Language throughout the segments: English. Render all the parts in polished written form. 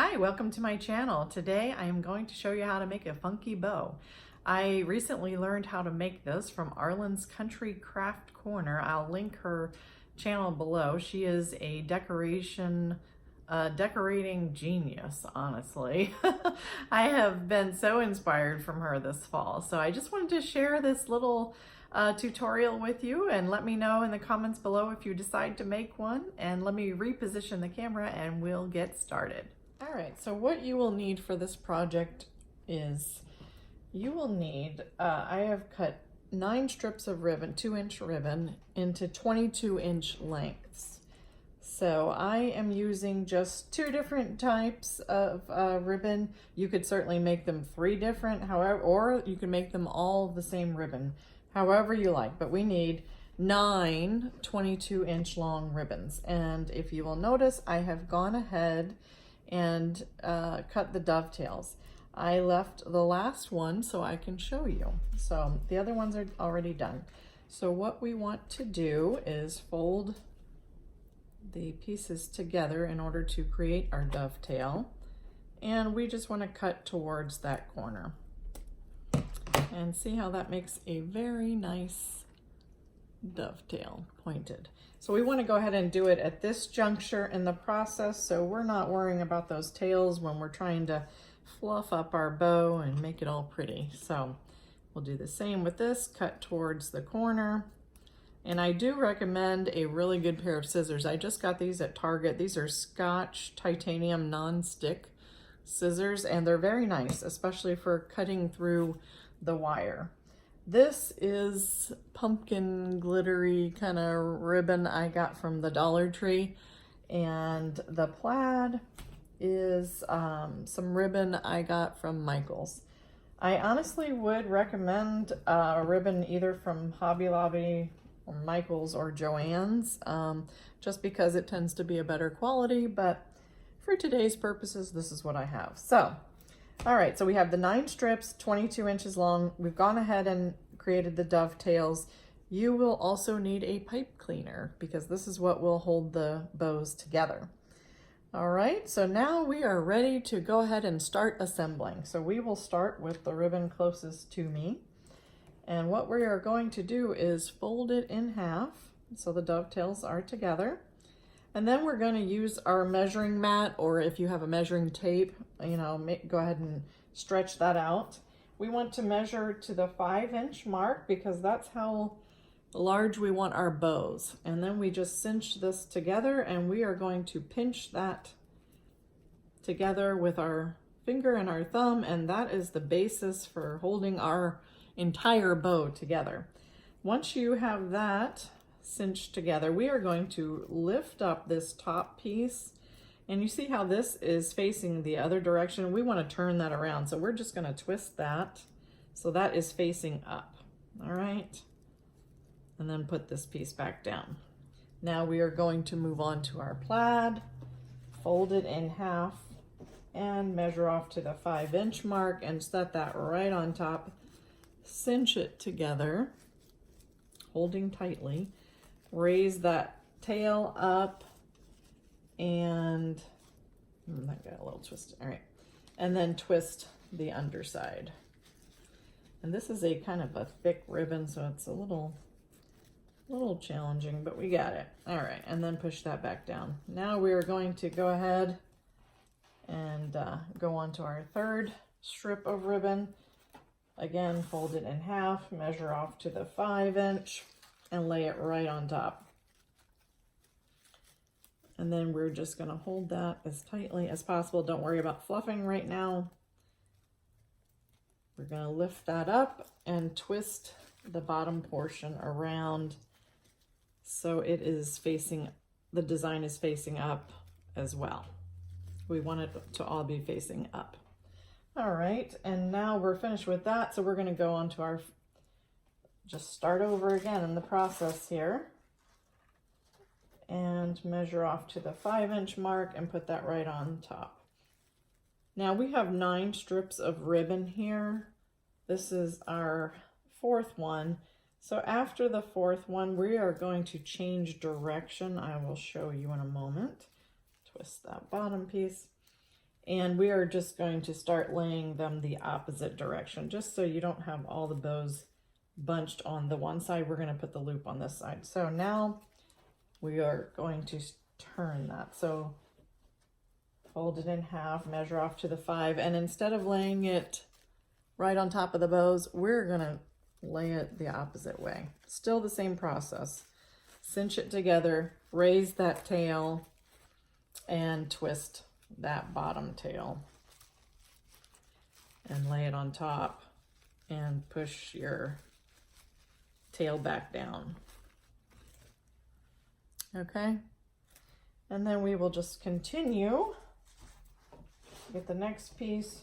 Hi, welcome to my channel. Today I am going to show you how to make a funky bow. I recently learned how to make this from Arlynn's Country Craft Corner. I'll link her channel below. She is a decorating genius, honestly. I have been so inspired from her this fall. So I just wanted to share this little tutorial with you, and let me know in the comments below if you decide to make one, and let me reposition the camera and we'll get started. All right, so what you will need for this project is you will need, I have cut 9 strips of ribbon, 2-inch ribbon, into 22-inch lengths. So I am using just 2 different types of ribbon. You could certainly make them 3 different, however, or you can make them all the same ribbon, however you like. But we need 9 22-inch long ribbons. And if you will notice, I have gone ahead and cut the dovetails. I left the last one so I can show you. So the other ones are already done. So what we want to do is fold the pieces together in order to create our dovetail. And we just want to cut towards that corner. And see how that makes a very nice dovetail, pointed. So we want to go ahead and do it at this juncture in the process, so we're not worrying about those tails when we're trying to fluff up our bow and make it all pretty. So we'll do the same with this, cut towards the corner. And I do recommend a really good pair of scissors. I just got these at Target. These are Scotch titanium non-stick scissors, and they're very nice, especially for cutting through the wire. This is pumpkin glittery kind of ribbon I got from the Dollar Tree, and the plaid is some ribbon I got from Michael's. I honestly would recommend a ribbon either from Hobby Lobby or Michael's or Joann's, just because it tends to be a better quality, but for today's purposes, this is what I have. So all right, so we have the 9 strips, 22 inches long. We've gone ahead and created the dovetails. You will also need a pipe cleaner because this is what will hold the bows together. All right, so now we are ready to go ahead and start assembling. So we will start with the ribbon closest to me. And what we are going to do is fold it in half so the dovetails are together. And then we're going to use our measuring mat, or if you have a measuring tape, you know, go ahead and stretch that out. We want to measure to the 5-inch mark because that's how large we want our bows. And then we just cinch this together, and we are going to pinch that together with our finger and our thumb, and that is the basis for holding our entire bow together. Once you have that cinched together, we are going to lift up this top piece, and you see how this is facing the other direction. We want to turn that around, so we're just going to twist that so that is facing up. All right, and then put this piece back down. Now we are going to move on to our plaid, fold it in half and measure off to the 5-inch mark and set that right on top. Cinch it together, holding tightly. Raise that tail up, and that got a little twisted. All right, and then twist the underside. And this is a kind of a thick ribbon, so it's a little challenging, but we got it. All right, and then push that back down. Now we are going to go ahead and go on to our 3rd strip of ribbon. Again, fold it in half, measure off to the 5-inch, and lay it right on top. And then we're just going to hold that as tightly as possible. Don't worry about fluffing right now. We're going to lift that up and twist the bottom portion around so it is facing, the design is facing up as well. We want it to all be facing up. All right, and now we're finished with that, so we're going to go on to our, just start over again in the process here and measure off to the 5-inch mark and put that right on top. Now we have 9 strips of ribbon here. This is our 4th one. So after the 4th one, we are going to change direction. I will show you in a moment. Twist that bottom piece. And we are just going to start laying them the opposite direction, just so you don't have all the bows bunched on the one side. We're going to put the loop on this side. So now we are going to turn that. So fold it in half, measure off to the 5, and instead of laying it right on top of the bows, we're going to lay it the opposite way. Still the same process. Cinch it together, raise that tail, and twist that bottom tail. And lay it on top and push your tail back down. Okay? And then we will just continue. Get the next piece,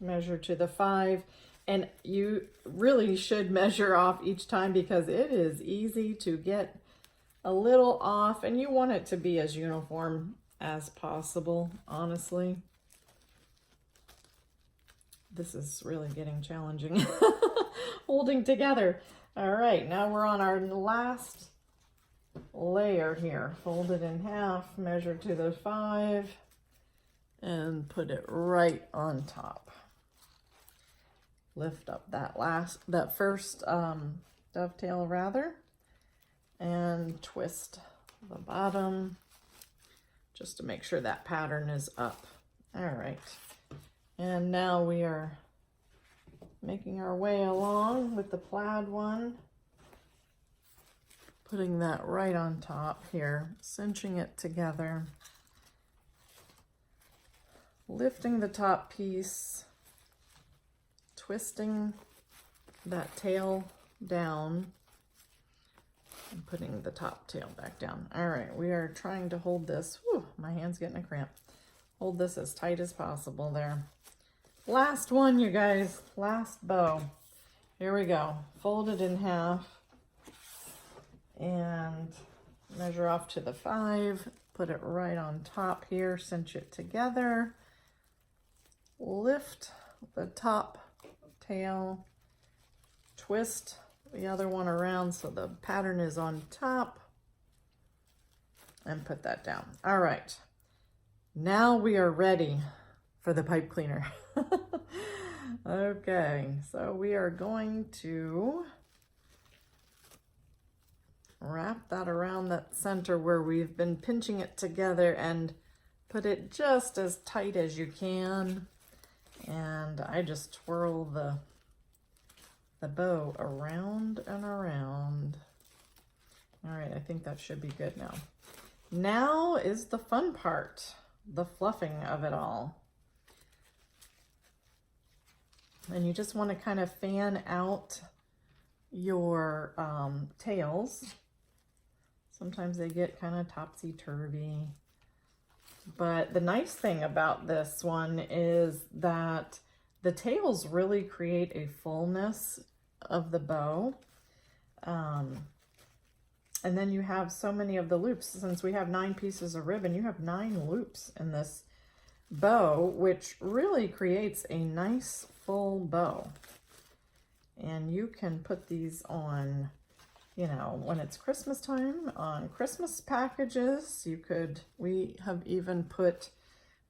measure to the 5. And you really should measure off each time because it is easy to get a little off, and you want it to be as uniform as possible, honestly. This is really getting challenging holding together. All right, now we're on our last layer here. Fold it in half, measure to the 5, and put it right on top. Lift up that first dovetail rather, and twist the bottom just to make sure that pattern is up. All right, and now we are making our way along with the plaid one, putting that right on top here, cinching it together, lifting the top piece, twisting that tail down, and putting the top tail back down. All right, we are trying to hold this. Whew, my hand's getting a cramp. Hold this as tight as possible there. Last one, you guys. Last bow. Here we go. Fold it in half and measure off to the 5. Put it right on top here. Cinch it together. Lift the top tail, twist the other one around so the pattern is on top, and put that down. All right, now we are ready for the pipe cleaner. Okay, so we are going to wrap that around that center where we've been pinching it together and put it just as tight as you can. And I just twirl the bow around and around. All right, I think that should be good now. Now is the fun part, the fluffing of it all. And you just want to kind of fan out your tails. Sometimes they get kind of topsy-turvy. But the nice thing about this one is that the tails really create a fullness of the bow. And then you have so many of the loops. Since we have 9 pieces of ribbon, you have 9 loops in this bow, which really creates a nice full bow. And you can put these on, you know, when it's Christmas time, on Christmas packages. We have even put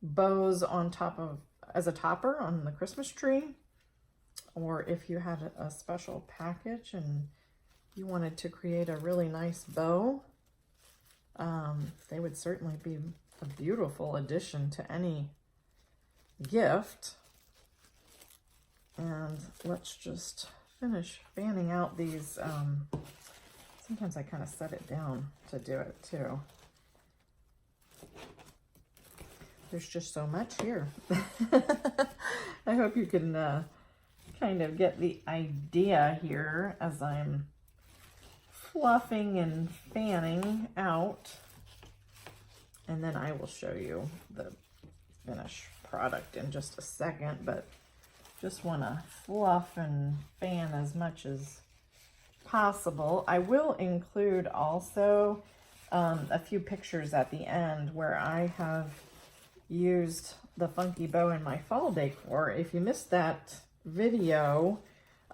bows on top of, as a topper on the Christmas tree. Or if you had a special package and you wanted to create a really nice bow, they would certainly be a beautiful addition to any gift. And let's just finish fanning out these. Sometimes I kind of set it down to do it too. There's just so much here. I hope you can kind of get the idea here as I'm fluffing and fanning out. And then I will show you the finished product in just a second, but just want to fluff and fan as much as possible. I will include also a few pictures at the end where I have used the funky bow in my fall decor. If you missed that video,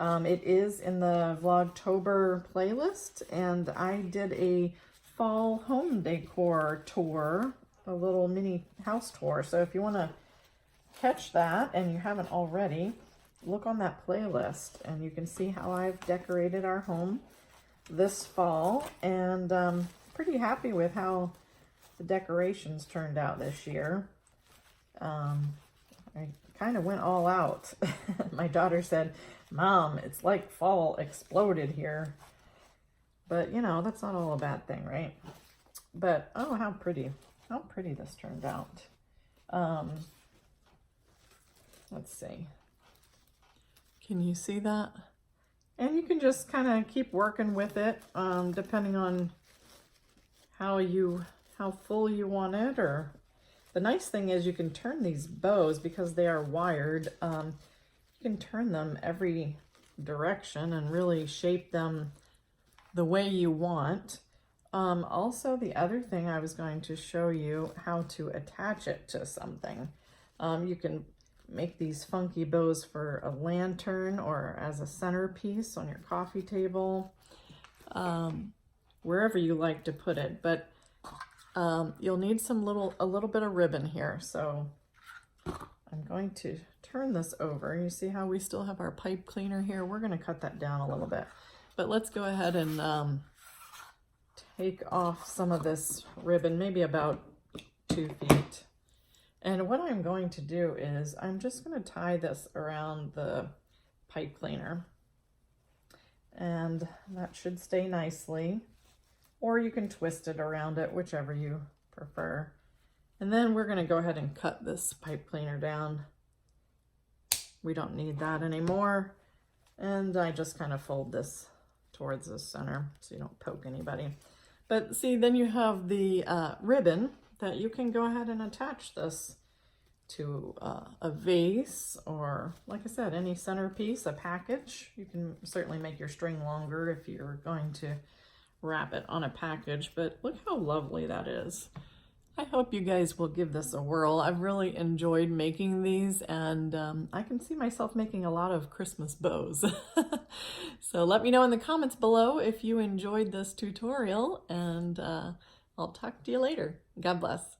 it is in the Vlogtober playlist, and I did a fall home decor tour, a little mini house tour. So if you want to catch that and you haven't already, look on that playlist and you can see how I've decorated our home this fall, and pretty happy with how the decorations turned out this year. I kind of went all out. My daughter said, "Mom, it's like fall exploded here." But you know, that's not all a bad thing, right? But oh, how pretty this turned out. Let's see. Can you see that? And you can just kind of keep working with it, depending on how full you want it. Or the nice thing is you can turn these bows, because they are wired. You can turn them every direction and really shape them the way you want. Also, the other thing I was going to show you how to attach it to something. You can make these funky bows for a lantern or as a centerpiece on your coffee table, wherever you like to put it. But you'll need a little bit of ribbon here. So I'm going to turn this over. You see how we still have our pipe cleaner here? We're going to cut that down a little bit. But let's go ahead and take off some of this ribbon, maybe about 2 feet. And what I'm going to do is I'm just going to tie this around the pipe cleaner. And that should stay nicely. Or you can twist it around it, whichever you prefer. And then we're going to go ahead and cut this pipe cleaner down. We don't need that anymore. And I just kind of fold this towards the center so you don't poke anybody. But see, then you have the ribbon that you can go ahead and attach this to a vase, or like I said, any centerpiece, a package. You can certainly make your string longer if you're going to wrap it on a package, but look how lovely that is. I hope you guys will give this a whirl. I've really enjoyed making these, and I can see myself making a lot of Christmas bows. So let me know in the comments below if you enjoyed this tutorial, and I'll talk to you later. God bless.